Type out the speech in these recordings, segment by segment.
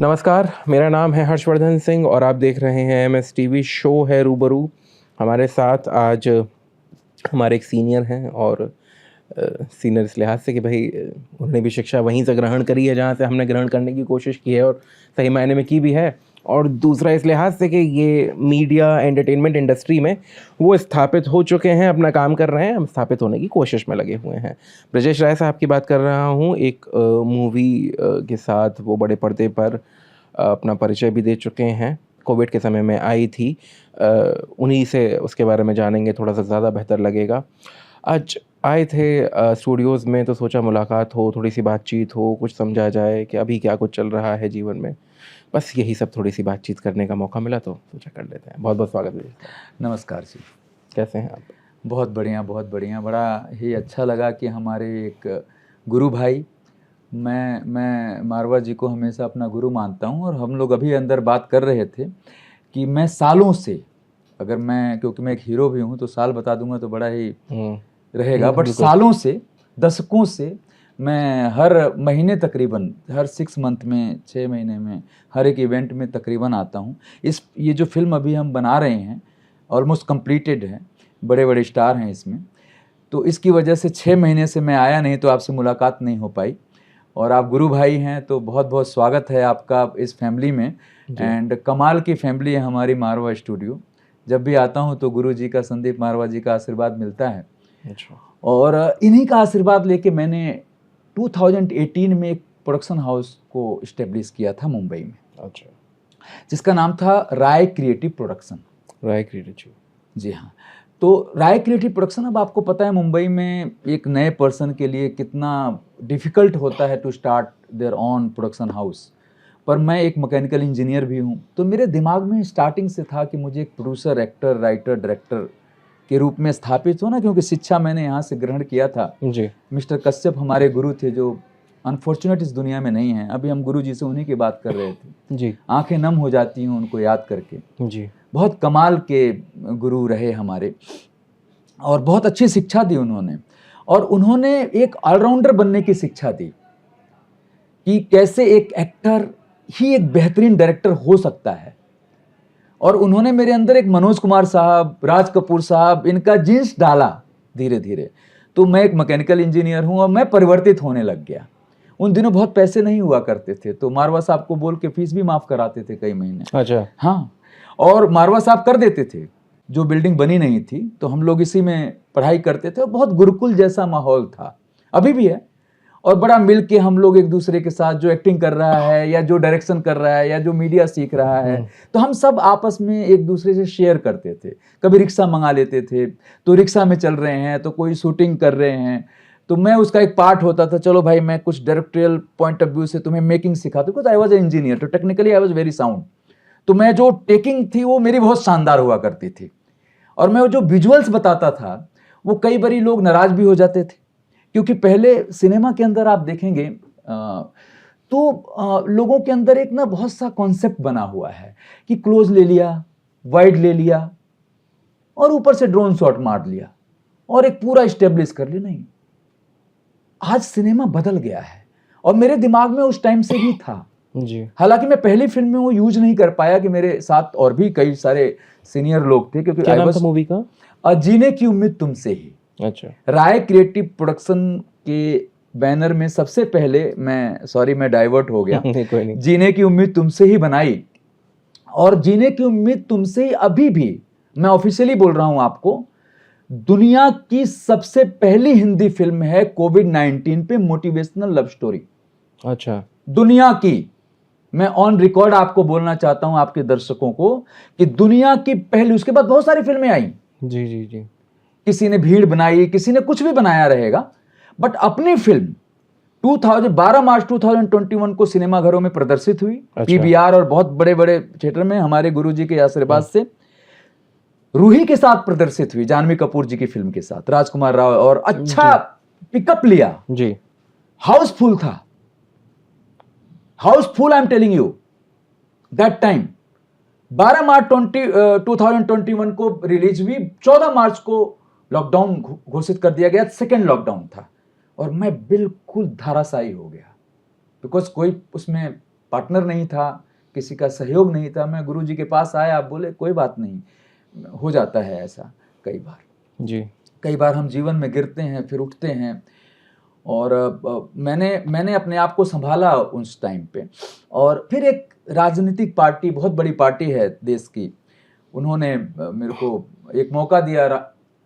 नमस्कार, मेरा नाम है हर्षवर्धन सिंह और आप देख रहे हैं MSTV शो है रूबरू। हमारे साथ आज हमारे एक सीनियर हैं और सीनियर इस लिहाज से कि भाई उन्होंने भी शिक्षा वहीं से ग्रहण करी है जहाँ से हमने ग्रहण करने की कोशिश की है और सही मायने में की भी है। और दूसरा इस लिहाज से कि ये मीडिया एंटरटेनमेंट इंडस्ट्री में वो स्थापित हो चुके हैं, अपना काम कर रहे हैं, हम स्थापित होने की कोशिश में लगे हुए हैं। ब्रजेश राय साहब की बात कर रहा हूँ। एक मूवी के साथ वो बड़े पर्दे पर अपना परिचय भी दे चुके हैं, कोविड के समय में आई थी। उन्हीं से उसके बारे में जानेंगे, थोड़ा सा ज़्यादा बेहतर लगेगा। आज आए थे स्टूडियोज़ में तो सोचा मुलाकात हो, थोड़ी सी बातचीत हो, कुछ समझा जाए कि अभी क्या कुछ चल रहा है जीवन में। बस यही सब थोड़ी सी बातचीत करने का मौका मिला तो सोचा कर लेते हैं। बहुत बहुत स्वागत है। नमस्कार जी, कैसे हैं आप? बहुत बढ़िया, बहुत बढ़िया। बड़ा ही अच्छा लगा कि हमारे एक गुरु भाई, मैं मारवा जी को हमेशा अपना गुरु मानता हूँ। और हम लोग अभी अंदर बात कर रहे थे कि मैं सालों से, अगर मैं, क्योंकि मैं एक हीरो भी हूँ तो साल बता दूंगा तो बड़ा ही रहेगा, बट सालों से, दशकों से मैं हर महीने तकरीबन, हर 6 मंथ में, 6 महीने में हर एक इवेंट में तकरीबन आता हूँ। ये जो फिल्म अभी हम बना रहे हैं ऑलमोस्ट कंप्लीटेड है, बड़े बड़े स्टार हैं इसमें, तो इसकी वजह से 6 महीने से मैं आया नहीं, तो आपसे मुलाकात नहीं हो पाई। और आप गुरु भाई हैं तो बहुत बहुत स्वागत है आपका इस फैमिली में। एंड कमाल की फैमिली है हमारी मारवा स्टूडियो। जब भी आता हूँ तो गुरु जी का, संदीप मारवा जी का आशीर्वाद मिलता है। अच्छा। और इन्हीं का आशीर्वाद लेके मैंने 2018 में एक प्रोडक्शन हाउस को इस्टेब्लिश किया था मुंबई में। अच्छा। जिसका नाम था राय क्रिएटिव प्रोडक्शन। राय क्रिएटिव, जी हाँ। तो राय क्रिएटिव प्रोडक्शन, अब आपको पता है मुंबई में एक नए पर्सन के लिए कितना डिफ़िकल्ट होता है to start there on production house. पर मैं एक मैकेनिकल इंजीनियर भी हूँ, तो मेरे दिमाग में स्टार्टिंग से था कि मुझे एक प्रोड्यूसर, एक्टर, राइटर, डायरेक्टर के रूप में स्थापित होना, क्योंकि शिक्षा मैंने यहाँ से ग्रहण किया था। जी। मिस्टर कश्यप हमारे गुरु थे, जो अनफॉर्चुनेट इस दुनिया में नहीं हैं। अभी हम गुरु जी से उन्हीं की बात कर रहे थे। जी। आंखें नम हो जाती हैं उनको याद करके। जी। बहुत कमाल के गुरु रहे हमारे, और बहुत अच्छी शिक्षा दी उन्होंने। और उन्होंने एक ऑलराउंडर बनने की शिक्षा दी कि कैसे एक एक्टर ही एक बेहतरीन डायरेक्टर हो सकता है। और उन्होंने मेरे अंदर एक मनोज कुमार साहब, राज कपूर साहब, इनका जीन्स डाला धीरे धीरे। तो मैं एक मैकेनिकल इंजीनियर हूं और मैं परिवर्तित होने लग गया। उन दिनों बहुत पैसे नहीं हुआ करते थे, तो मारवा साहब को बोल के फीस भी माफ कराते थे कई महीने। अच्छा। हाँ, और मारवा साहब कर देते थे। जो बिल्डिंग बनी नहीं थी तो हम लोग इसी में पढ़ाई करते थे। बहुत गुरुकुल जैसा माहौल था, अभी भी है। और बड़ा मिल के हम लोग एक दूसरे के साथ, जो एक्टिंग कर रहा है या जो डायरेक्शन कर रहा है या जो मीडिया सीख रहा है, तो हम सब आपस में एक दूसरे से शेयर करते थे। कभी रिक्शा मंगा लेते थे, तो रिक्शा में चल रहे हैं, तो कोई शूटिंग कर रहे हैं, तो मैं उसका एक पार्ट होता था। चलो भाई, मैं कुछ डायरेक्टोरियल पॉइंट ऑफ व्यू से तुम्हें मेकिंग सिखाता हूं, because I was a engineer, तो technically I was very sound. तो मैं जो टेकिंग थी वो मेरी बहुत शानदार हुआ करती थी। और मैं जो विजुअल्स बताता था वो कई बारी लोग नाराज भी हो जाते थे, क्योंकि पहले सिनेमा के अंदर आप देखेंगे तो लोगों के अंदर एक ना बहुत सा कॉन्सेप्ट बना हुआ है कि क्लोज ले लिया, वाइड ले लिया और ऊपर से ड्रोन शॉट मार लिया और एक पूरा स्टेब्लिश कर लिया। नहीं, आज सिनेमा बदल गया है, और मेरे दिमाग में उस टाइम से भी था। जी। हालांकि मैं पहली फिल्म में वो यूज नहीं कर पाया, कि मेरे साथ और भी कई सारे सीनियर लोग थे, क्योंकि क्या नाम था मूवी का? जीने की उम्मीद तुमसे ही। अच्छा। राय क्रिएटिव प्रोडक्शन के बैनर में सबसे पहले, मैं डाइवर्ट हो गया नहीं, कोई नहीं। जीने की उम्मीद तुमसे ही बनाई। और जीने की उम्मीद तुमसे ही अभी भी, मैं ऑफिशियली बोल रहा हूं आपको, दुनिया की सबसे पहली हिंदी फिल्म है कोविड-19 पे मोटिवेशनल लव स्टोरी। अच्छा। दुनिया की, मैं ऑन रिकॉर्ड आपको बोलना चाहता हूं, आपके दर्शकों को, कि दुनिया की पहली। उसके बाद बहुत सारी फिल्में आई, जी जी जी। किसी ने भीड़ बनाई, किसी ने कुछ भी बनाया रहेगा, बट अपनी फिल्म 12 मार्च 2021 को सिनेमाघरों में प्रदर्शित हुई। अच्छा। PVR और बहुत बड़े बड़े थिएटर में हमारे गुरुजी के आशीर्वाद से रूही के साथ प्रदर्शित हुई, जानवी कपूर जी की फिल्म के साथ, राजकुमार राव, और अच्छा पिकअप लिया जी। हाउसफुल था, हाउसफुल, आई am telling you. That time 12 मार्च 2021 को रिलीज हुई, 14 मार्च को लॉकडाउन घोषित कर दिया गया, सेकेंड लॉकडाउन था। और मैं बिल्कुल धाराशायी हो गया, बिकॉज कोई उसमें पार्टनर नहीं था, किसी का सहयोग नहीं था। मैं गुरुजी के पास आया, आप बोले कोई बात नहीं, हो जाता है ऐसा कई बार जी। कई बार हम जीवन में गिरते हैं फिर उठते हैं। और मैंने अपने आप को संभाला उस टाइम पे। और फिर एक राजनीतिक पार्टी, बहुत बड़ी पार्टी है देश की, उन्होंने मेरे को एक मौका दिया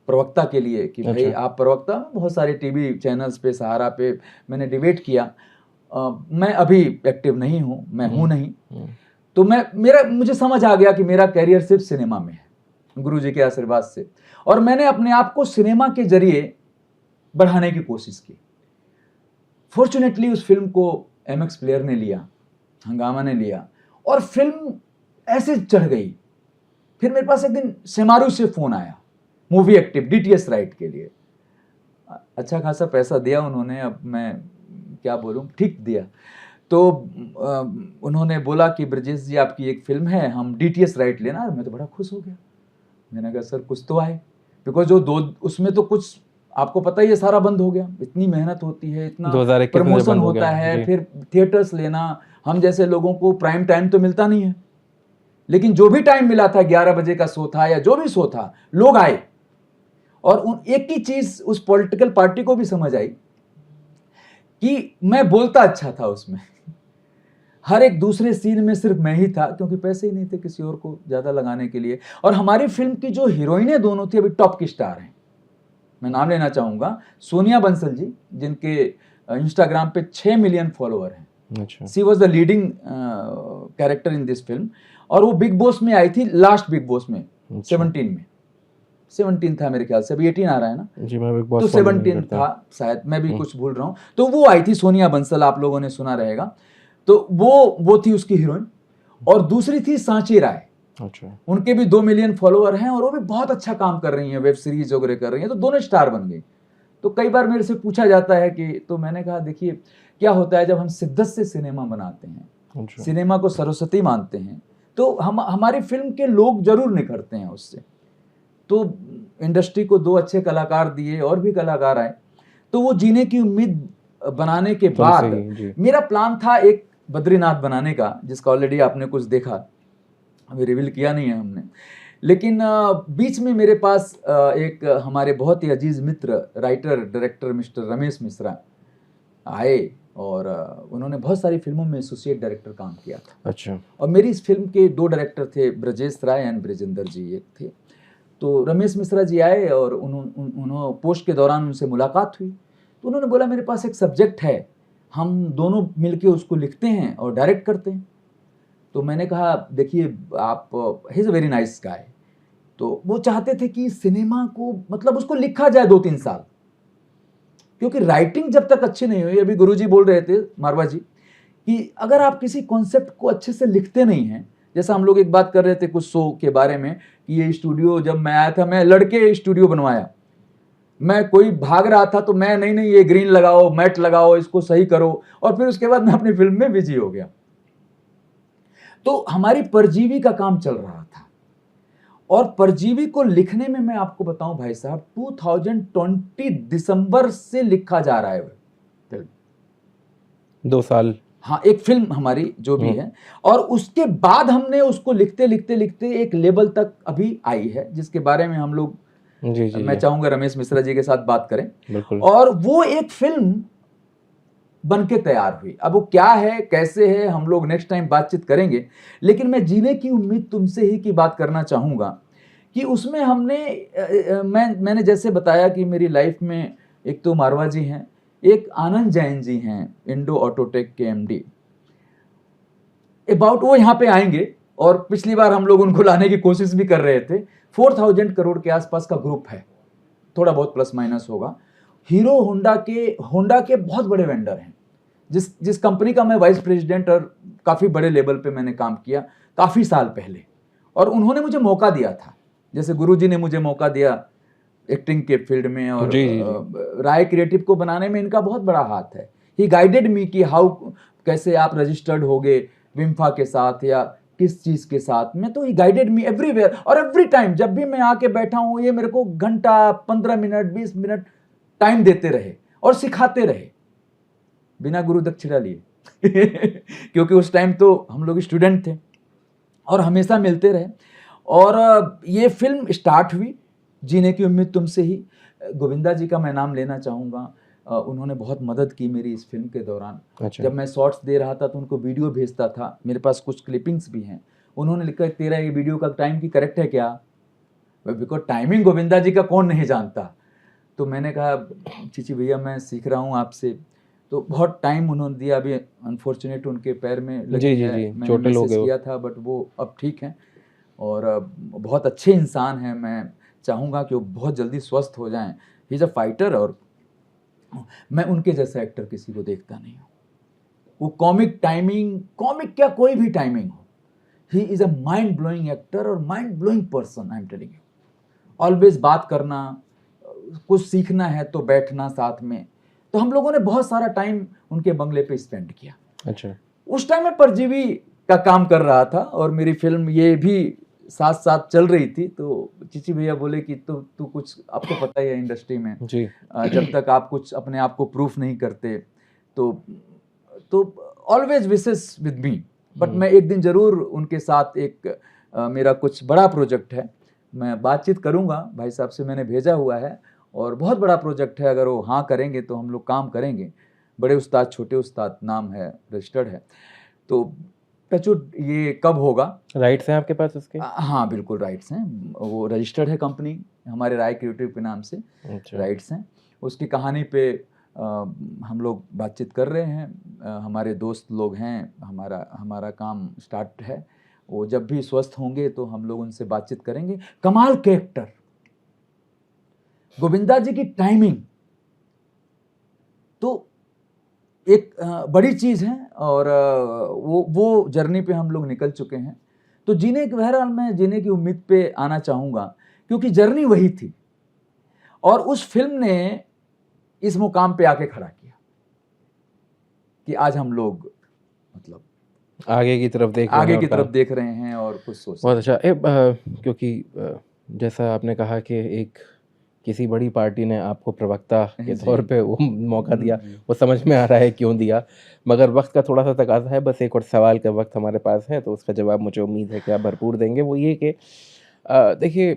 प्रवक्ता के लिए कि भाई अच्छा। आप प्रवक्ता, बहुत सारे टीवी चैनल्स पे, सहारा पे मैंने डिबेट किया। मैं अभी एक्टिव नहीं हूँ, मैं हूँ नहीं। तो मुझे समझ आ गया कि मेरा कैरियर सिर्फ सिनेमा में है, गुरुजी के आशीर्वाद से। और मैंने अपने आप को सिनेमा के जरिए बढ़ाने की कोशिश की। फॉर्चुनेटली उस फिल्म को एमएक्स प्लेयर ने लिया, हंगामा ने लिया, और फिल्म ऐसे चढ़ गई। फिर मेरे पास एक दिन सेमारू से फोन आया, मूवी एक्टिव डीटीएस राइट के लिए। अच्छा खासा पैसा दिया उन्होंने, अब मैं क्या बोलूं, ठीक दिया। तो उन्होंने बोला कि ब्रजेश जी आपकी एक फिल्म है, हम डीटीएस राइट लेना। मैं तो बड़ा खुश हो गया। मैंने कहा सर कुछ तो आए, बिकॉज जो दो उसमें तो कुछ आपको पता ही है, सारा बंद हो गया। इतनी मेहनत होती है, इतना 2021 में प्रमोशन बंद हो होता गया। है, जी। फिर थिएटर्स लेना, हम जैसे लोगों को प्राइम टाइम तो मिलता नहीं है। लेकिन जो भी टाइम मिला था, 11 बजे का शो था या जो भी शो था, लोग आए। और एक ही चीज उस पॉलिटिकल पार्टी को भी समझ आई कि मैं बोलता अच्छा था उसमें। हर एक दूसरे सीन में सिर्फ मैं ही था, क्योंकि पैसे ही नहीं थे किसी और को ज्यादा लगाने के लिए। और हमारी फिल्म की जो हीरोइनें दोनों थी, अभी टॉप की स्टार हैं। मैं नाम लेना चाहूंगा, सोनिया बंसल जी, जिनके इंस्टाग्राम पे 6 मिलियन फॉलोअर हैं। अच्छा। She was the leading character in this film. और वो बिग बॉस में आई थी, लास्ट बिग बॉस में, 17 में। 17 था मेरे ख्याल से, अभी 18 आ रहा है ना जी। मैं बिग बॉस तो फॉलो नहीं 17 करता। था शायद, मैं भी कुछ भूल रहा हूं। तो वो आई थी सोनिया बंसल, आप लोगों ने सुना रहेगा। तो वो थी उसकी हीरोइन। और दूसरी थी सांची राय। अच्छा। उनके भी 2 मिलियन फॉलोअर हैं, और वो भी बहुत अच्छा काम कर रही हैं, वेब सीरीज वगैरह कर रही हैं। तो दोनों स्टार बन गई। तो कई बार मेरे से पूछा जाता है कि, तो मैंने कहा देखिए क्या होता है, जब हम शिद्दत से सिनेमा बनाते हैं, अच्छा। सिनेमा को सरस्वती मानते हैं, तो हमारी फिल्म के लोग जरूर निखरते हैं उससे। तो इंडस्ट्री को 2 अच्छे कलाकार दिए, और भी कलाकार आए। तो वो जीने की उम्मीद बनाने के तुमसे बाद ही। जी। मेरा प्लान था एक बद्रीनाथ बनाने का, जिसका ऑलरेडी आपने कुछ देखा, अभी रिवील किया नहीं है हमने। लेकिन बीच में मेरे पास एक हमारे बहुत ही अजीज मित्र, writer director mister Ramesh Mishra आए, और उन्होंने बहुत सारी फिल्मों में एसोसिएट डायरेक्टर काम किया था। अच्छा। और मेरी इस फिल्म के 2 डायरेक्टर थे, ब्रजेश राय एंड ब्रजेंद्र जी एक थे। तो रमेश मिश्रा जी आए, और उन्होंने पोस्ट के दौरान उनसे मुलाकात हुई। तो उन्होंने बोला मेरे पास एक सब्जेक्ट है, हम दोनों मिलके उसको लिखते हैं और डायरेक्ट करते हैं। तो मैंने कहा देखिए आप, ही is a very nice guy. तो वो चाहते थे कि सिनेमा को, मतलब उसको लिखा जाए 2-3 साल, क्योंकि राइटिंग जब तक अच्छी नहीं हुई, अभी गुरुजी बोल रहे थे मारवा जी, कि अगर आप किसी कॉन्सेप्ट को अच्छे से लिखते नहीं हैं, जैसा हम लोग एक बात कर रहे थे कुछ शो के बारे में, कि ये स्टूडियो जब मैं आया था, मैं लड़के स्टूडियो बनवाया, मैं कोई भाग रहा था तो मैं नहीं ये ग्रीन लगाओ, मैट लगाओ, इसको सही करो, और फिर उसके बाद मैं अपनी फिल्म में बिजी हो गया। तो हमारी परजीवी का काम चल रहा था, और परजीवी को लिखने में मैं आपको बताऊं भाई साहब, 2020 दिसंबर से लिखा जा रहा है फिल्म। 2 साल। हाँ, एक फिल्म हमारी जो भी है, और उसके बाद हमने उसको लिखते लिखते लिखते एक लेवल तक अभी आई है, जिसके बारे में हम लोग, जी जी मैं जी। चाहूंगा रमेश मिश्रा जी के साथ बात करें। बिल्कुल। और वो एक फिल्म बन के तैयार हुई। अब वो क्या है, कैसे है, हम लोग नेक्स्ट टाइम बातचीत करेंगे। लेकिन मैं जीने की उम्मीद तुमसे ही की बात करना चाहूंगा, कि उसमें हमने मैंने जैसे बताया कि मेरी लाइफ में एक तो मारवा जी हैं, एक आनंद जैन जी हैं, इंडो ऑटोटेक के एमडी। अबाउट वो यहाँ पे आएंगे, और पिछली बार हम लोग उनको लाने की कोशिश भी कर रहे थे। 4000 करोड़ के आसपास का ग्रुप है, थोड़ा बहुत प्लस माइनस होगा। हीरो होंडा के बहुत बड़े वेंडर हैं, जिस कंपनी का मैं वाइस प्रेसिडेंट और काफ़ी बड़े लेवल पे मैंने काम किया काफ़ी साल पहले। और उन्होंने मुझे मौका दिया था, जैसे गुरुजी ने मुझे मौका दिया एक्टिंग के फील्ड में, और जी जी जी। राय क्रिएटिव को बनाने में इनका बहुत बड़ा हाथ है। ही गाइडेड मी कि हाउ, कैसे आप रजिस्टर्ड होगे विम्फा के साथ या किस चीज़ के साथ में। तो ही गाइडेड मी एवरीवेयर, और एवरी टाइम जब भी मैं आके बैठा हूँ, ये मेरे को घंटा, 15 मिनट, 20 मिनट टाइम देते रहे और सिखाते रहे, बिना गुरु दक्षिणा लिए। क्योंकि उस टाइम तो हम लोग स्टूडेंट थे और हमेशा मिलते रहे। और ये फिल्म स्टार्ट हुई जीने की उम्मीद तुमसे ही। गोविंदा जी का मैं नाम लेना चाहूँगा, उन्होंने बहुत मदद की मेरी इस फिल्म के दौरान। अच्छा। जब मैं शॉर्ट्स दे रहा था तो उनको वीडियो भेजता था, मेरे पास कुछ क्लिपिंग्स भी हैं। उन्होंने लिखा तेरा ये वीडियो का टाइम की करेक्ट है क्या, बिकॉज टाइमिंग गोविंदा जी का कौन नहीं जानता। तो मैंने कहा चीची भैया मैं सीख रहा हूँ आपसे। तो बहुत टाइम उन्होंने दिया, अभी अनफॉर्चुनेट उनके पैर में लगी जी, है, जी, मैंने चोटिल हो मैसेज गए वो। किया था बट वो अब ठीक हैं और बहुत अच्छे इंसान हैं। मैं चाहूँगा कि वो बहुत जल्दी स्वस्थ हो जाएं। ही इज़ अ फाइटर और मैं उनके जैसा एक्टर किसी को देखता नहीं हूँ। वो कॉमिक टाइमिंग, कॉमिक क्या कोई भी टाइमिंग हो, he is a mind blowing actor और mind blowing person. I am telling you, always बात करना, कुछ सीखना है तो बैठना साथ में। तो हम लोगों ने बहुत सारा टाइम उनके बंगले पे स्पेंड किया। अच्छा। उस टाइम में परजीवी का काम कर रहा था और मेरी फिल्म ये भी साथ साथ चल रही थी। तो चीची भैया बोले कि तू कुछ, आपको पता ही है इंडस्ट्री में जी। जब तक आप कुछ अपने आप को प्रूफ नहीं करते तो always wishes with me. But मैं एक दिन जरूर उनके साथ एक मेरा कुछ बड़ा प्रोजेक्ट है, मैं बातचीत करूंगा भाई साहब से, मैंने भेजा हुआ है और बहुत बड़ा प्रोजेक्ट है। अगर वो हाँ करेंगे तो हम लोग काम करेंगे। बड़े उस्ताद छोटे उस्ताद नाम है, रजिस्टर्ड है। तो टचवुड ये कब होगा। राइट्स हैं आपके पास उसके? हाँ बिल्कुल राइट्स हैं, वो रजिस्टर्ड है कंपनी हमारे राय क्रिएटिव के नाम से। अच्छा। राइट्स हैं उसकी कहानी पे हम लोग बातचीत कर रहे हैं। हमारे दोस्त लोग हैं, हमारा काम स्टार्ट है। वो जब भी स्वस्थ होंगे तो हम लोग उनसे बातचीत करेंगे। कमाल के एक्टर, गोविंदा जी की टाइमिंग तो एक बड़ी चीज़ है और वो जर्नी पे हम लोग निकल चुके हैं। तो जीने के, बहरहाल मैं जीने की उम्मीद पे आना चाहूँगा क्योंकि जर्नी वही थी और उस फिल्म ने इस मुकाम पे आके खड़ा किया कि आज हम लोग मतलब आगे की तरफ देख रहे हैं आगे और की तरफ काम। देख रहे हैं और कुछ सोच बहुत रहे अच्छा। क्योंकि जैसा आपने कहा कि एक किसी बड़ी पार्टी ने आपको प्रवक्ता के जी। तौर पे वो मौका दिया, वो समझ में आ रहा है क्यों दिया, मगर वक्त का थोड़ा सा तकाजा है। बस एक और सवाल का वक्त हमारे पास है तो उसका जवाब मुझे उम्मीद है कि आप भरपूर देंगे। वो ये कि देखिए,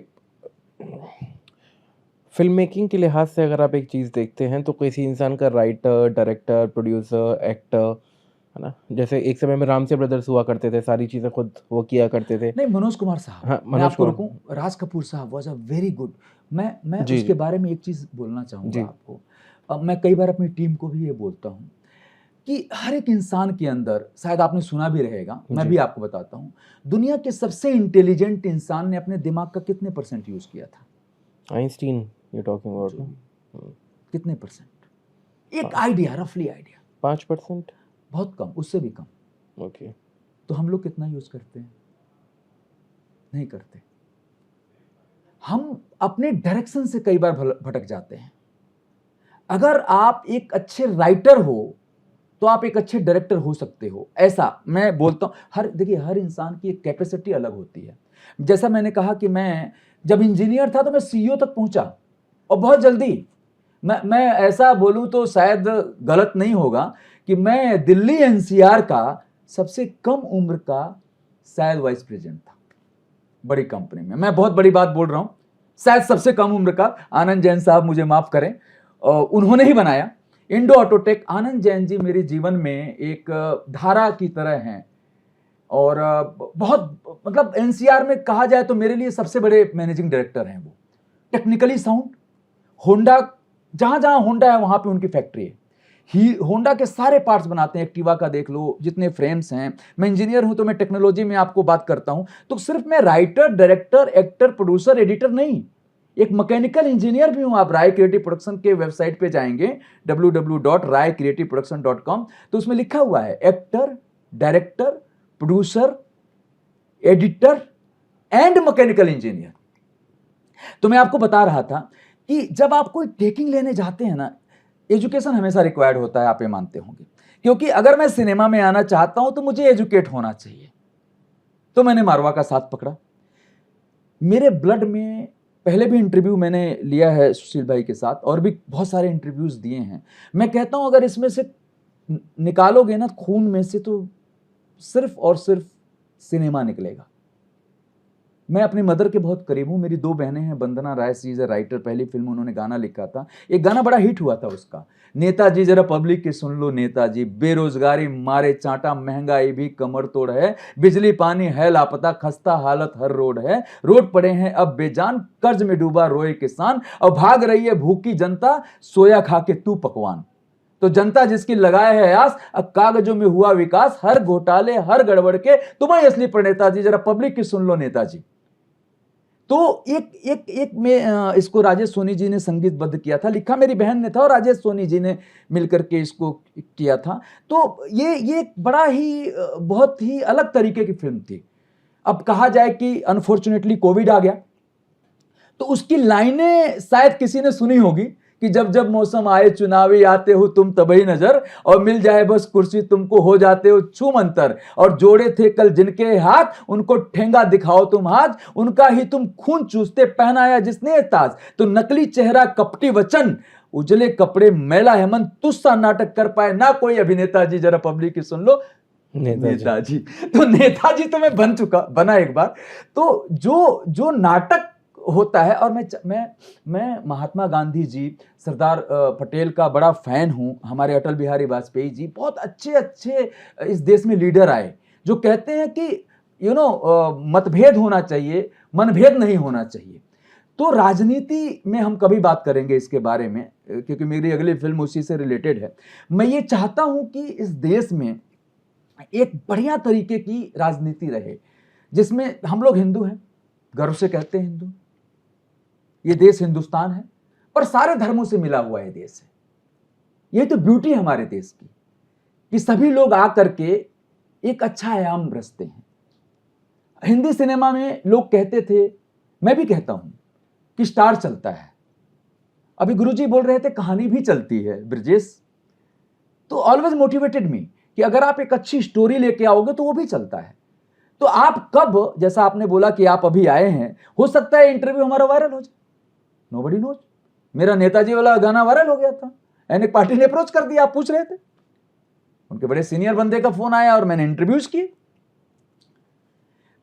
फिल्म मेकिंग के लिहाज से अगर आप एक चीज़ देखते हैं तो किसी इंसान का राइटर, डायरेक्टर, प्रोड्यूसर, एक्टर, है ना? जैसे एक समय में रामसे ब्रदर्स हुआ करते थे, सारी चीज़ें खुद वो किया करते थे। नहीं, मनोज कुमार साहब, हाँ, मैं मनोज आपको कुमार। रुकूं, राज कपूर साहब वाज अ वेरी गुड। मैं जी, उसके जी, बारे में एक चीज़ बोलना चाहूँगा जी, आपको। मैं कई बार अपनी टीम को भी ये बोलता हूँ कि हर एक इंसान के अंदर, शायद आपने सुना भी रहेगा, मैं जी। भी आपको बताता हूँ, दुनिया के सबसे इंटेलिजेंट इंसान ने अपने दिमाग का कितने परसेंट यूज़ किया था? आइंस्टीन यू टॉकिंग अबाउट जो ना? भी, कितने परसेंट? एक आइडिया, रफली आइडिया, 5%? बहुत कम, उससे भी कम। ओके। तो हम लोग कितना यूज़ करते हैं? नहीं करते। हम अपने डायरेक्शन से कई बार भटक जाते हैं। अगर आप एक अच्छे राइटर हो तो आप एक अच्छे डायरेक्टर हो सकते हो, ऐसा मैं बोलता हूँ। देखिए हर इंसान की एक कैपेसिटी अलग होती है। जैसा मैंने कहा कि मैं जब इंजीनियर था तो मैं सीईओ तक पहुंचा और बहुत जल्दी। मैं ऐसा बोलूं तो शायद गलत नहीं होगा कि मैं दिल्ली एनसीआर का सबसे कम उम्र का शायद वाइस प्रेसिडेंट था बड़ी कंपनी में। मैं बहुत बड़ी बात बोल रहा हूं, शायद सबसे कम उम्र का। आनंद जैन साहब मुझे माफ करें, उन्होंने ही बनाया इंडो ऑटोटेक। आनंद जैन जी मेरे जीवन में एक धारा की तरह हैं और बहुत, मतलब एनसीआर में कहा जाए तो मेरे लिए सबसे बड़े मैनेजिंग डायरेक्टर हैं। वो टेक्निकली साउंड, होंडा, जहां जहां होंडा है वहां पे उनकी फैक्ट्री है। ही होंडा के सारे पार्ट्स बनाते हैं, एक्टिवा का देख लो, जितने फ्रेम्स हैं। मैं इंजीनियर हूं तो मैं टेक्नोलॉजी में आपको बात करता हूं। तो सिर्फ मैं writer, director, actor, producer, editor नहीं, एक मैकेनिकल इंजीनियर भी हूं। आप राय क्रिएटिव प्रोडक्शन के वेबसाइट पे जाएंगे www.raycreativeproduction.com, तो उसमें लिखा हुआ है actor, director, producer, editor and mechanical engineer. तो मैं आपको बता रहा था कि जब आप कोई टेकिंग लेने जाते हैं ना, एजुकेशन हमेशा रिक्वायर्ड होता है, आप ये मानते होंगे। क्योंकि अगर मैं सिनेमा में आना चाहता हूं तो मुझे एजुकेट होना चाहिए। तो मैंने मारवा का साथ पकड़ा। मेरे ब्लड में, पहले भी इंटरव्यू मैंने लिया है सुशील भाई के साथ और भी बहुत सारे इंटरव्यूज दिए हैं। मैं कहता हूं अगर इसमें से निकालोगे ना खून में से तो सिर्फ और सिर्फ सिनेमा निकलेगा। मैं अपनी मदर के बहुत करीब हूँ। मेरी 2 बहनें हैं, वंदना राय सी इज अ राइटर, पहली फिल्म उन्होंने गाना लिखा था, एक गाना बड़ा हिट हुआ था उसका, नेताजी जरा पब्लिक की सुन लो नेताजी, बेरोजगारी मारे चांटा, महंगाई भी कमर तोड़ है, बिजली पानी है लापता, खस्ता हालत हर रोड है, रोड पड़े हैं अब बेजान, कर्ज में डूबा रोए किसान, और भाग रही है भूखी जनता, सोया खा के तू पकवान। तो जनता जिसकी लगाए है आस, अब कागजों में हुआ विकास, हर घोटाले हर गड़बड़ के तुम्हें असली पर नेताजी, जरा पब्लिक की सुन लो नेताजी। तो एक एक एक में इसको राजेश सोनी जी ने संगीतबद्ध किया था, लिखा मेरी बहन ने था और राजेश सोनी जी ने मिलकर के इसको किया था। तो ये बड़ा ही बहुत ही अलग तरीके की फिल्म थी। अब कहा जाए कि अनफॉर्चुनेटली कोविड आ गया, तो उसकी लाइनें शायद किसी ने सुनी होगी कि जब जब मौसम आए चुनावी आते हो तुम तबही नजर, और मिल जाए बस कुर्सी तुमको हो जाते हो छूमंतर, और जोड़े थे कल जिनके हाथ उनको ठेंगा दिखाओ तुम आज, उनका ही तुम खून चूसते पहनाया जिसने ताज, तो नकली चेहरा कपटी वचन, उजले कपड़े मैला है मन, तुस्सा नाटक कर पाए ना कोई अभिनेता जी, जरा पब्लिक की सुन लो नेताजी। तो नेताजी तो मैं बना एक बार। तो जो नाटक होता है, और मैं महात्मा गांधी जी, सरदार पटेल का बड़ा फैन हूं, हमारे अटल बिहारी वाजपेयी जी, बहुत अच्छे इस देश में लीडर आए जो कहते हैं कि मतभेद होना चाहिए, मनभेद नहीं होना चाहिए। तो राजनीति में हम कभी बात करेंगे इसके बारे में, क्योंकि मेरी अगली फिल्म उसी से रिलेटेड है। मैं ये चाहता हूं कि इस देश में एक बढ़िया तरीके की राजनीति रहे, जिसमें हम लोग हिंदू हैं, गर्व से कहते हैं हिंदू, ये देश हिंदुस्तान है, पर सारे धर्मों से मिला हुआ ये देश है। ये तो ब्यूटी है हमारे देश की कि सभी लोग आकर के एक अच्छा आयाम रचते हैं। हिंदी सिनेमा में लोग कहते थे, मैं भी कहता हूं, कि स्टार चलता है। अभी गुरुजी बोल रहे थे कहानी भी चलती है ब्रजेश, तो ऑलवेज मोटिवेटेड मी कि अगर आप एक अच्छी स्टोरी लेके आओगे तो वो भी चलता है। तो आप कब, जैसा आपने बोला कि आप अभी आए हैं, हो सकता है इंटरव्यू हमारा वायरल हो जाए, नोबडी नोज। मेरा नेताजी वाला गाना वायरल हो गया था, एनएक पार्टी ने अप्रोच कर दिया, आप पूछ रहे थे, उनके बड़े सीनियर बंदे का फोन आया और मैंने इंटरव्यूज किए।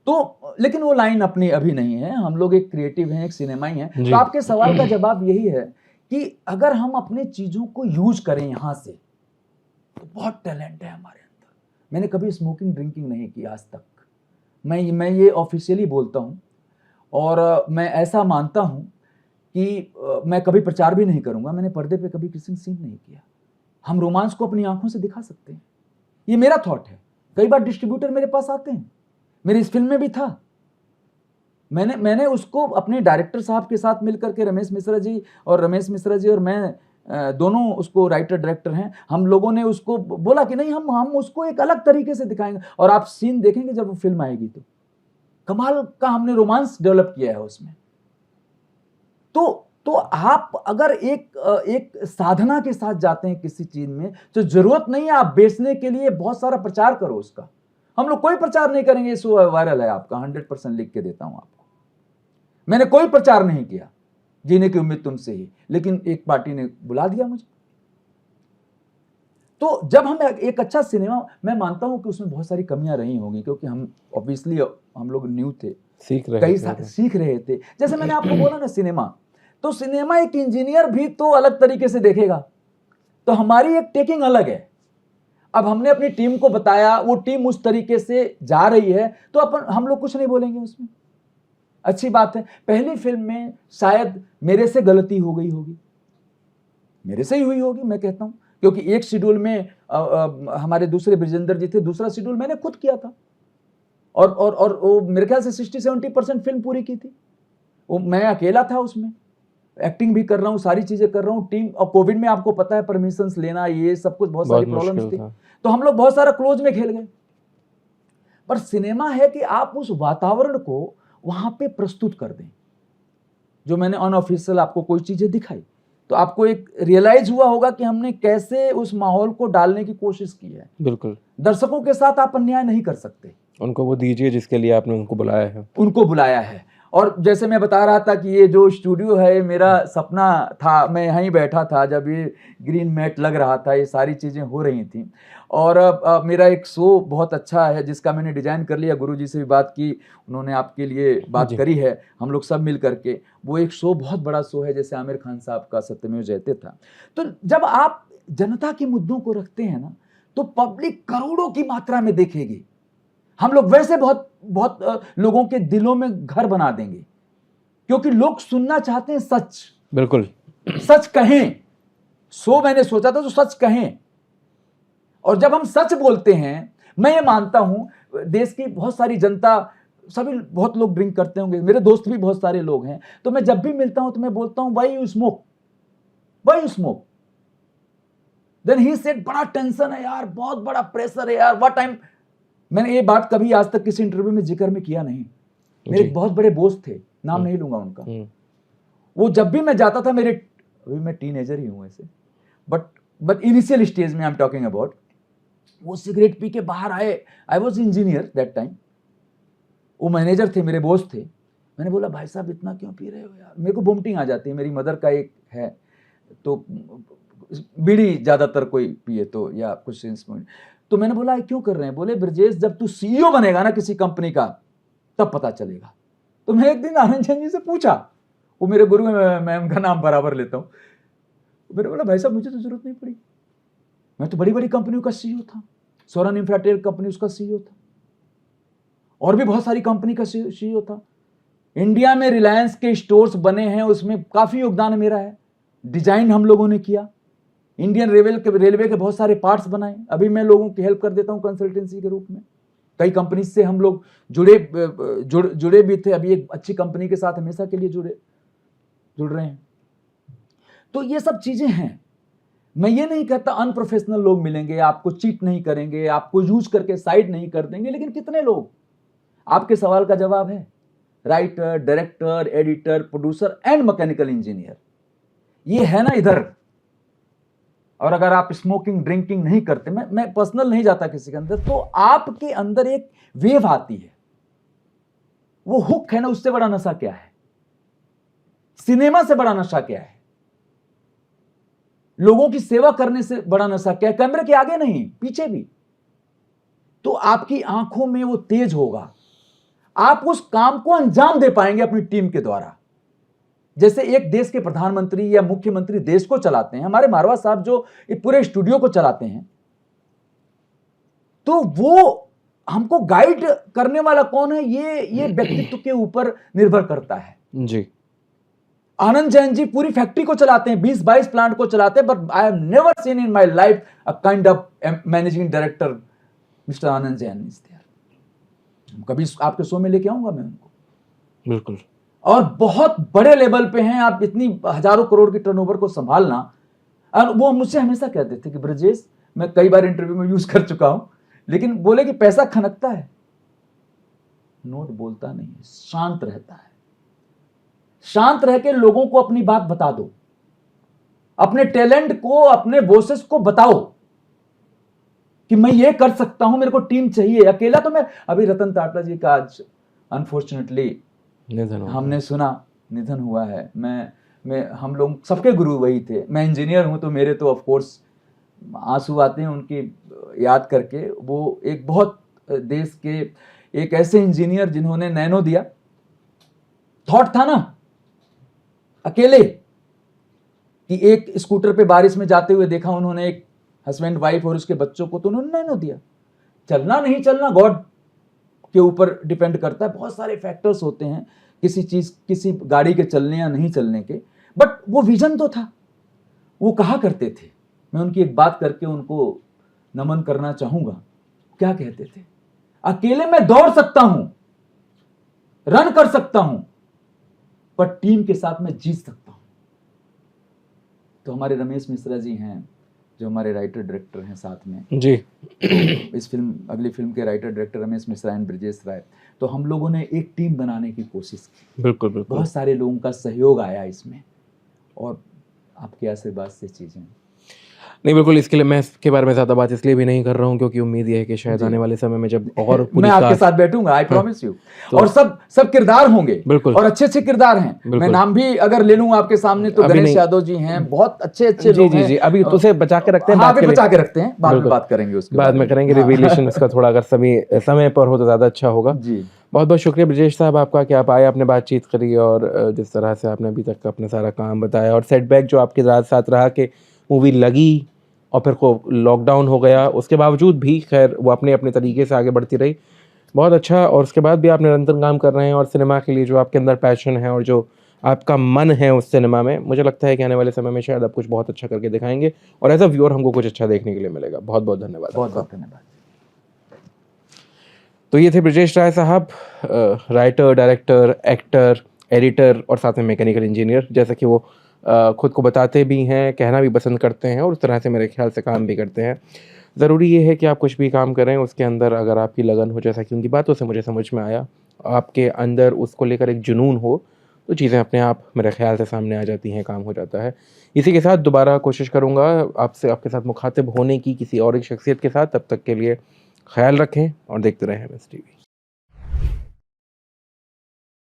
तो लेकिन वो लाइन अपनी अभी नहीं है, हम लोग एक क्रिएटिव हैं, एक सिनेमाई हैं। तो आपके सवाल का जवाब यही है कि अगर हम अपने चीजों को यूज करें यहां से, तो बहुत टैलेंट है हमारे अंदर। मैंने कभी स्मोकिंग ड्रिंकिंग नहीं की आज तक, मैं ये ऑफिशियली बोलता हूं, और मैं ऐसा मानता हूं कि मैं कभी प्रचार भी नहीं करूंगा। मैंने पर्दे पे कभी किसी सीन नहीं किया। हम रोमांस को अपनी आंखों से दिखा सकते हैं, ये मेरा थॉट है। कई बार डिस्ट्रीब्यूटर मेरे पास आते हैं, मेरी इस फिल्म में भी था, मैंने उसको अपने डायरेक्टर साहब के साथ मिलकर के, रमेश मिश्रा जी और मैं दोनों उसको राइटर डायरेक्टर हैं, हम लोगों ने उसको बोला कि नहीं, हम उसको एक अलग तरीके से दिखाएंगे, और आप सीन देखेंगे जब वो फिल्म आएगी तो कमाल का हमने रोमांस डेवलप किया है उसमें। तो आप अगर एक साधना के साथ जाते हैं किसी चीज में, तो जरूरत नहीं है आप बेचने के लिए बहुत सारा प्रचार करो उसका। हम लोग कोई प्रचार नहीं करेंगे, सो वायरल है आपका, 100% लिख के देता हूं आपको। मैंने कोई प्रचार नहीं किया, जीने की उम्मीद तुमसे ही, लेकिन एक पार्टी ने बुला दिया मुझे। तो जब हम एक अच्छा सिनेमा, मैं मानता हूं कि उसमें बहुत सारी कमियां रही होंगी, क्योंकि हम ऑब्वियसली हम लोग न्यू थे, सीख रहे थे। जैसे मैंने आपको बोला ना, सिनेमा एक इंजीनियर भी तो अलग तरीके से देखेगा, तो हमारी एक टेकिंग अलग है। अब हमने अपनी टीम को बताया, वो टीम उस तरीके से जा रही है, तो हम लोग कुछ नहीं बोलेंगे उसमें, अच्छी बात है। पहली फिल्म में शायद मेरे से गलती हो गई होगी, मेरे से ही हुई होगी, मैं कहता हूं, क्योंकि एक शेड्यूल में हमारे दूसरे ब्रिजेंद्र जी थे, दूसरा शेड्यूल मैंने खुद किया था, और वो मेरे ख्याल से 60-70% फिल्म पूरी की थी, वो मैं अकेला था उसमें, एक्टिंग भी कर रहा हूँ, सारी चीजें कर रहा हूँ, टीम। और कोविड में आपको पता है परमिशंस लेना, ये सब कुछ बहुत सारी प्रॉब्लम्स थी, तो हम लोग बहुत सारा क्लोज में खेल गए। पर सिनेमा है कि आप उस वातावरण को वहां पे प्रस्तुत कर दें। जो मैंने अनऑफिशियल आपको कोई चीजें दिखाई, तो आपको एक रियलाइज हुआ होगा कि हमने कैसे उस माहौल को डालने की कोशिश की है। बिल्कुल, दर्शकों के साथ आप अन्याय नहीं कर सकते, उनको वो दीजिए जिसके लिए आपने उनको बुलाया है। और जैसे मैं बता रहा था कि ये जो स्टूडियो है मेरा सपना था, मैं यहीं बैठा था जब ये ग्रीन मैट लग रहा था, ये सारी चीज़ें हो रही थी। और मेरा एक शो बहुत अच्छा है जिसका मैंने डिज़ाइन कर लिया, गुरुजी से भी बात की, उन्होंने आपके लिए बात जी। करी है, हम लोग सब मिल करके। वो एक शो बहुत बड़ा शो है, जैसे आमिर खान साहब का सत्यमेव जयते था। तो जब आप जनता के मुद्दों को रखते हैं ना, तो पब्लिक करोड़ों की मात्रा में देखेगी। हम लोग वैसे बहुत बहुत लोगों के दिलों में घर बना देंगे, क्योंकि लोग सुनना चाहते हैं सच। बिल्कुल। सच कहें, सो मैंने सोचा था तो सच कहें। और जब हम सच बोलते हैं, मैं ये मानता हूं देश की बहुत सारी जनता, सभी बहुत लोग ड्रिंक करते होंगे, मेरे दोस्त भी बहुत सारे लोग हैं, तो मैं जब भी मिलता हूं तो मैं बोलता हूं why you smoke, why you smoke. Then he said बड़ा टेंशन है यार, बहुत बड़ा प्रेशर है यार, व्हाट टाइम। मैंने ये बात कभी आज तक किसी इंटरव्यू में जिक्र में किया नहीं। मेरे एक बहुत बड़े दोस्त थे, नाम नहीं लूंगा उनका, वो जब भी मैं जाता था, मेरे अभी मैं टीनेजर ही हूं ऐसे, बट इनिशियल स्टेज में आई एम टॉकिंग अबाउट, वो सिगरेट पी के बाहर आए। I was engineer that time, वो मैनेजर थे, मेरे बॉस थे। मैंने बोला भाई साहब इतना क्यों पी रहे हो यार, मेरे को वोमिटिंग आ जाती है, मेरी मदर का एक है, तो बीड़ी ज्यादातर कोई पिए तो या कुछ। तो मैंने बोला क्यों कर रहे हैं, बोले ब्रजेश जब तू सीईओ बनेगा ना किसी कंपनी का तब पता चलेगा। तो मैं एक दिन आनंद जैन जी से पूछा, वो मेरे गुरु हैं, मैं उनका नाम बराबर लेता हूँ। मैंने बोला भाई साहब मुझे तो जरूरत नहीं पड़ी, मैं तो बड़ी बड़ी कंपनियों का सीईओ था, सोरन इंफ्राटेक कंपनी उसका सीईओ था, और भी बहुत सारी कंपनी का सीईओ था। इंडिया में रिलायंस के स्टोर्स बने हैं, उसमें काफी योगदान मेरा है। डिजाइन हम लोगों ने किया, इंडियन रेलवे के बहुत सारे पार्ट्स बनाए, अभी मैं लोगों की हेल्प कर देता हूं कंसल्टेंसी के रूप में। कई कंपनी से हम लोग जुड़े भी थे, अभी एक अच्छी कंपनी के साथ हमेशा के लिए जुड़ रहे हैं। तो ये सब चीजें हैं। मैं ये नहीं कहता अनप्रोफेशनल लोग मिलेंगे, आपको चीट नहीं करेंगे, आपको यूज करके साइड नहीं कर देंगे, लेकिन कितने लोग, आपके सवाल का जवाब है writer, director, editor, producer and mechanical engineer, ये है ना इधर। और अगर आप स्मोकिंग ड्रिंकिंग नहीं करते, मैं पर्सनल नहीं जाता किसी के अंदर, तो आपके अंदर एक वेव आती है, वो हुक है ना, उससे बड़ा नशा क्या है, सिनेमा से बड़ा नशा क्या है, लोगों की सेवा करने से बड़ा नशा क्या है, कैमरे के आगे नहीं पीछे भी। तो आपकी आंखों में वो तेज होगा, आप उस काम को अंजाम दे पाएंगे अपनी टीम के द्वारा। जैसे एक देश के प्रधानमंत्री या मुख्यमंत्री देश को चलाते हैं, हमारे मारवा साहब जो पूरे स्टूडियो को चलाते हैं, तो वो हमको गाइड करने वाला कौन है, ये व्यक्तित्व के ऊपर निर्भर करता है जी। आनंद जैन जी पूरी फैक्ट्री को चलाते हैं, 20-22 प्लांट को चलाते हैं, but I have never seen in my life a kind of managing director mister Anand Jain is there. कभी आपके शो में लेके आऊंगा मैं उनको, बिल्कुल। और बहुत बड़े लेवल पे हैं, आप इतनी हजारों करोड़ की टर्नओवर को संभालना। और वो मुझसे हमेशा कहते थे कि ब्रजेश, मैं कई बार इंटरव्यू में यूज कर चुका हूं, लेकिन बोले कि पैसा खनकता है, नोट बोलता नहीं है, शांत रहता है। शांत रह के लोगों को अपनी बात बता दो, अपने टैलेंट को, अपने बॉसेस को बताओ कि मैं ये कर सकता हूं, मेरे को टीम चाहिए, अकेला तो मैं। अभी रतन टाटा जी का आज अनफॉर्चुनेटली हमने सुना निधन हुआ है। मैं हम लोग सबके गुरु वही थे, मैं इंजीनियर हूं तो मेरे तो ऑफ कोर्स आंसू आते हैं उनकी याद करके। वो एक बहुत देश के एक ऐसे इंजीनियर जिन्होंने नैनो दिया, थॉट था ना अकेले, कि एक स्कूटर पे बारिश में जाते हुए देखा उन्होंने एक हस्बैंड वाइफ और उसके बच्चों को, तो उन्होंने नैनो दिया। चलना नहीं चलना गॉड के ऊपर डिपेंड करता है, बहुत सारे फैक्टर्स होते हैं किसी गाड़ी के चलने या नहीं चलने के, बट वो विजन तो था। वो कहा करते थे, मैं उनकी एक बात करके उनको नमन करना चाहूंगा। क्या कहते थे, अकेले मैं दौड़ सकता हूं, रन कर सकता हूं, पर टीम के साथ मैं जीत सकता हूं। तो हमारे रमेश मिश्रा जी हैं जो हमारे राइटर डायरेक्टर हैं साथ में जी। तो इस अगली फिल्म के writer director Ramesh Mishra and Brajesh Rai. तो हम लोगों ने एक टीम बनाने की कोशिश की, बिल्कुल बिल्कुल। बहुत सारे लोगों का सहयोग आया इसमें, और आपके आशीर्वाद से चीजें। नहीं, बिल्कुल, इसके लिए मैं इसके बारे में ज़्यादा बात इसलिए भी नहीं कर रहा हूँ क्योंकि उम्मीद ये है कि शायद आने वाले समय में जब और पूरी मैं आपके कास्ट साथ बैठूंगा, आई प्रॉमिस यू। तो और सब सब किरदार होंगे, बिल्कुल। और अच्छे अच्छे किरदार हैं। मैं बिल्कुल। नाम भी अगर ले लूं आपके सामने तो अभी गणेश नहीं। यादव जी हैं, बहुत अच्छे अच्छे जी, लोग जी, हैं। जी, अभी तो उसे बचा के रखते हैं हाँ, बात अभी के लिए। बचा के रखते हैं, बाद में बिल्कुल। बात करेंगे उसके बाद बारे में में। करेंगे हाँ। रिवीलेशन उसका थोड़ा अगर समय पर हो तो ज़्यादा अच्छा होगा। जी। बहुत-बहुत शुक्रिया ब्रजेश साहब आपका कि आप आए, आपने बातचीत करी और जिस तरह से आपने अभी तक का अपना सारा काम बताया और सेटबैक जो आपके साथ रहा कि मूवी लगी और फिर को लॉकडाउन हो गया, उसके बावजूद भी खैर वो अपने-अपने तरीके से आगे बढ़ती रही। बहुत अच्छा, और उसके बाद भी आप निरंतर काम कर रहे हैं और सिनेमा के लिए जो आपके अंदर पैशन है और जो आपका मन है उस सिनेमा में, मुझे लगता है कि आने वाले समय में शायद आप कुछ बहुत अच्छा करके दिखाएँगे और एज़ अ व्यूअर हमको कुछ अच्छा देखने के लिए मिलेगा। बहुत-बहुत धन्यवाद बहुत आपका। बहुत धन्यवाद। तो ये थे ब्रजेश राय साहब, राइटर, डायरेक्टर, एक्टर, एडिटर और साथ में मैकेनिकल इंजीनियर, जैसा कि वो खुद को बताते भी हैं, कहना भी पसंद करते हैं और उस तरह से मेरे ख्याल से काम भी करते हैं। ज़रूरी ये है कि आप कुछ भी काम करें उसके अंदर अगर आपकी लगन हो, जैसा कि उनकी बातों से मुझे समझ में आया, आपके अंदर उसको लेकर एक जुनून हो, तो चीज़ें अपने आप मेरे ख्याल से सामने आ जाती हैं, काम हो जाता है। इसी के साथ दोबारा कोशिश करूँगा आपसे आपके साथ मुखातिब होने की किसी और एक शख्सियत के साथ। तब तक के लिए ख़याल रखें और देखते रहें MS टीवी।